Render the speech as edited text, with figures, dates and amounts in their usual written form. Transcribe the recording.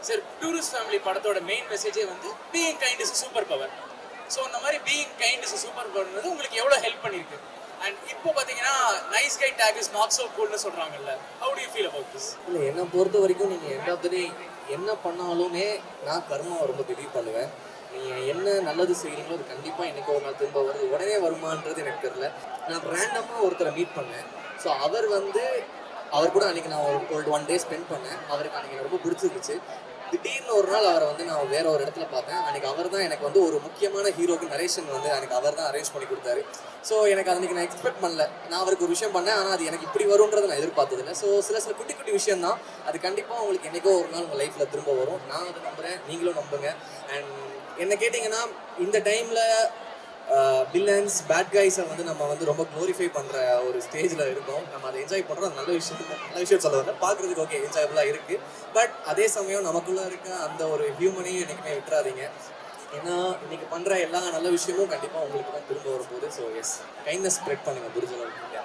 Sir tourist family படத்தோட main மெசேஜே வந்து being kind is super power. So அந்த மாதிரி பீயிங் கைண்ட் இஸ் சூப்பர் பவர்ன்றது உங்களுக்கு எவ்வளோ ஹெல்ப் பண்ணியிருக்கு? அண்ட் இப்போ பார்த்தீங்கன்னா nice guy tag is not so கூல்னு சொல்கிறாங்கல்ல, how do you feel about this? இல்லை, என்னை பொறுத்த வரைக்கும் நீங்கள் எண்ட் ஆஃப் த டே என்ன பண்ணாலுமே நான் கர்மாவை ரொம்ப பிலீவ் பண்ணுவேன். நீங்கள் என்ன நல்லது செய்கிறீங்களோ அது கண்டிப்பாக என்றைக்கு ஒரு நாள் திரும்ப வருது. உடனே வருமானது எனக்கு தெரியல. நான் ரேண்டமாக ஒருத்தரை மீட் பண்ணேன். ஸோ அவர் கூட அன்றைக்கி நான் ஒரு 1 டே ஸ்பெண்ட் பண்ணேன். அவருக்கு அன்றைக்கி ரொம்ப பிடிச்சிருந்துச்சு. திடீர்னு ஒரு நாள் அவரை வந்து நான் வேற ஒரு இடத்துல பார்த்தேன். அன்றைக்கி அவர் தான் எனக்கு வந்து ஒரு முக்கியமான ஹீரோக்கு நரேஷன் வந்து அன்றைக்கி அவர் தான் அரேஞ்ச் பண்ணி கொடுத்தாரு. ஸோ எனக்கு அன்றைக்கி நான் எக்ஸ்பெக்ட் பண்ணல. நான் அவருக்கு ஒரு விஷயம் பண்ணேன், ஆனால் அது எனக்கு இப்படி வரும்ன்றது நான் எதிர்பார்த்ததில்லை. ஸோ சில குட்டி குட்டி விஷயம் தான், அது கண்டிப்பாக உங்களுக்கு என்றைக்கோ ஒரு நாள் உங்கள் லைஃப்பில் திரும்ப வரும். நான் அதை நம்புகிறேன், நீங்களும் நம்புங்க. அண்ட் என்ன கேட்டிங்கன்னா, இந்த டைமில் வில்லன்ஸ் பேட் கைஸை வந்து நம்ம வந்து ரொம்ப க்ளோரிஃபை பண்ணுற ஒரு ஸ்டேஜில் இருக்கோம். நம்ம அதை என்ஜாய் பண்ணுறோம். அது நல்ல விஷயம் சொல்ல வரல, பார்க்குறதுக்கு ஓகே என்ஜாயபுளாக இருக்குது. பட் அதே சமயம் நமக்குள்ளே இருக்க அந்த ஒரு ஹியூமனையும் என்றைக்குமே விட்டுறாதீங்க. ஏன்னா இன்றைக்கி பண்ணுற எல்லா நல்ல விஷயமும் கண்டிப்பாக உங்களுக்கு தான் திரும்ப வரும்போது. ஸோ எஸ், கைண்ட்னஸ் ஸ்ப்ரெட் பண்ணுங்கள் முடிஞ்ச அளவுக்கு.